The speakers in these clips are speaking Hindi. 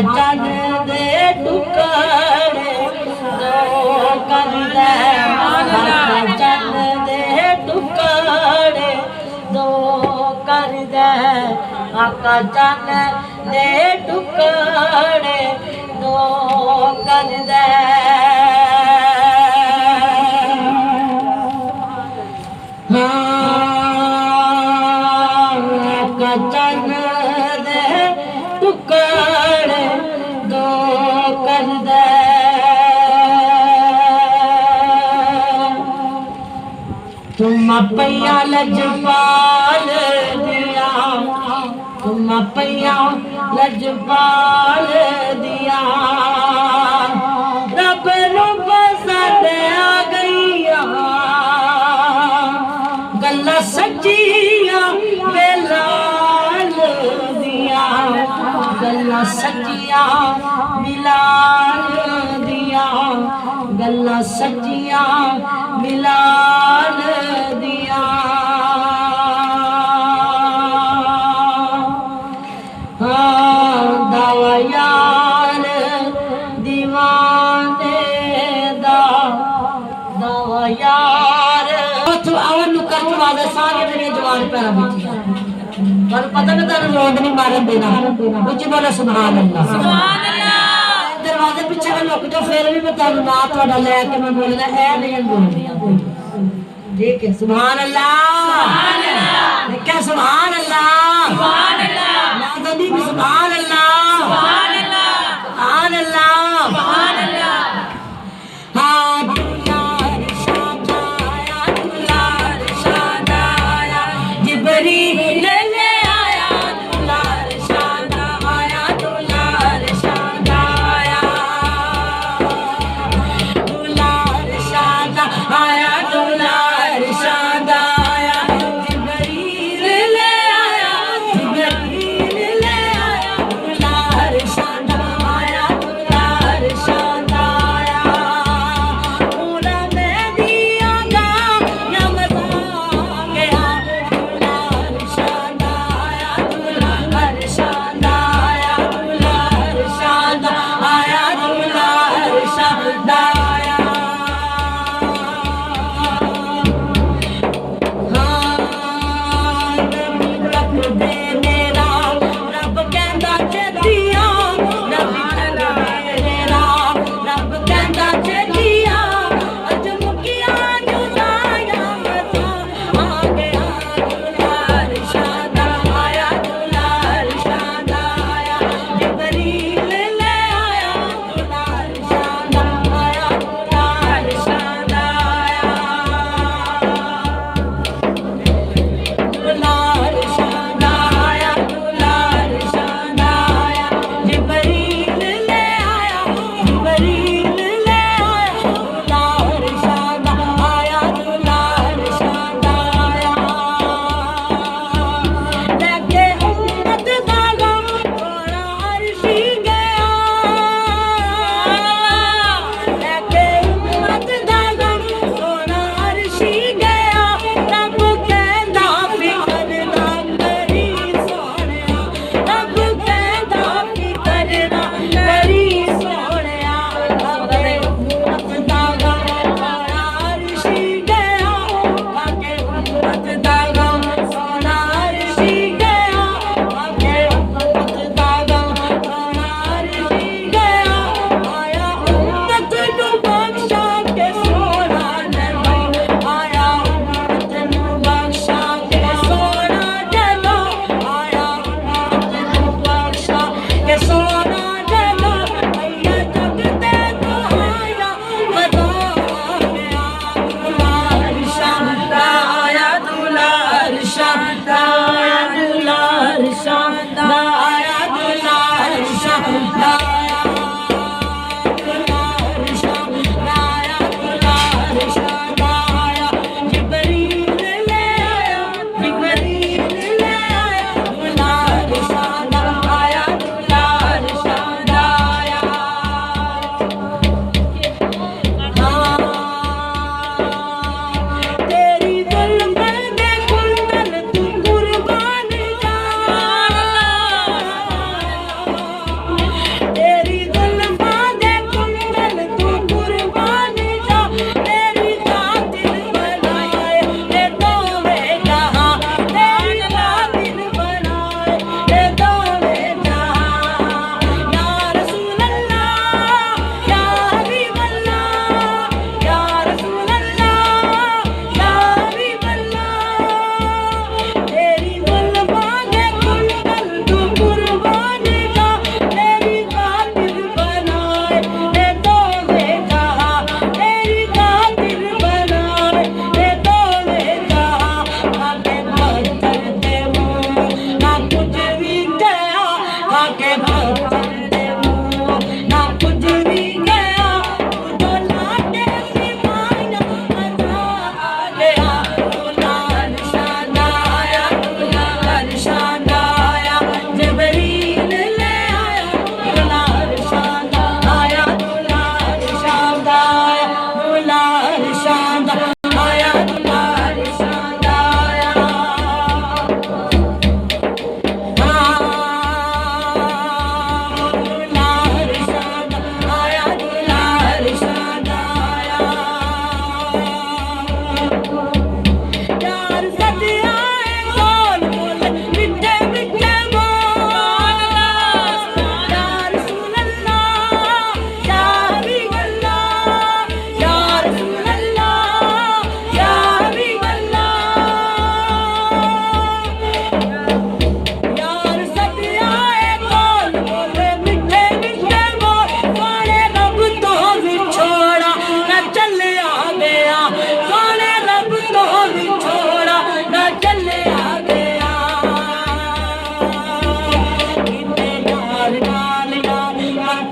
चन दे टुकड़े दो कर दे आका चन दे टुकड़े दो कर दे आका चन दे टुकड़े दो कर दे चन दे टुकड़े दो कर दे तुम पैया लजपाल दिया तुम पैया लजपाल दिया रब नू पसंद आ गईया गल्ला सच्चिया मिलाल दिया गल्ला सच्चिया मिलाल दिया गल्ला सच्चिया मिलाल दिया दावा यार दीवाने दा दावा यार आवन कर वादे सारे मेरे जवान पैरा बैठी पर पता नहीं तेरे रोड नहीं मारन देना कुछ बोले सुभान अल्लाह दरवाजे पीछे में लुक जाओ फिर भी मैं तेरे ना थोड़ा लेके मैं बोलना है नहीं बोलनी ठीक है सुभान अल्लाह क्या सुभान अल्लाह ना तो नहीं भी सुभान अल्लाह सुभान अल्लाह हाँ दुलार शाद आया जिब्रील ले आया दुलार शाद आया दुलार शाद आया दुलार शाद आया दुलार शाद आया जिब्रील ले आया जिब्रील ले आया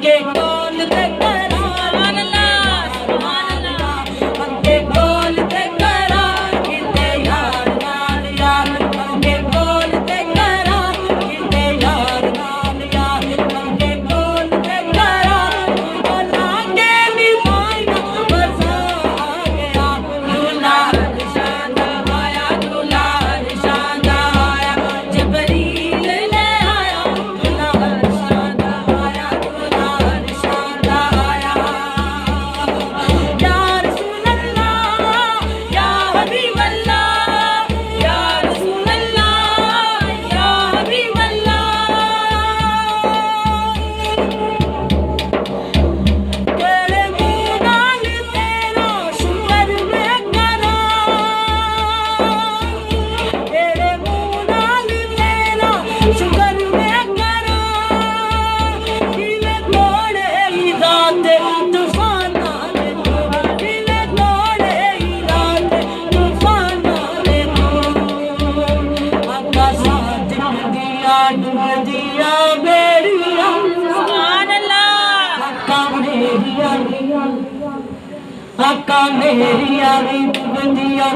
मंगे बोल ते करा सुभान अल्लाह मंगे बोल ते करा किते यार नाल यार मंगे बोल ते करा किते यार नाल यार मंगे बोल ते करा बोला के भी मायना बसा गया दूल्हा निशान आया दूल्हा निशान आया जबरील ले आया दूल्हा निशान आया दूल्हा निशान आया या रसूल अल्लाह या हबीब अल्लाह या रसूल अल्लाह या हबीब अल्लाह तेरे मुंह नाल तेरा शुक्र मैं करा तेरे मुंह नाल तेरा शुक्र मैं करा किले तोड़े ही रात तूफाना ने तू किले तोड़े ही रात तूफाना ने तू आकाशात दिया डूब दिया बेड़िया सुभान अल्लाह आका मेरी आली डूब दिया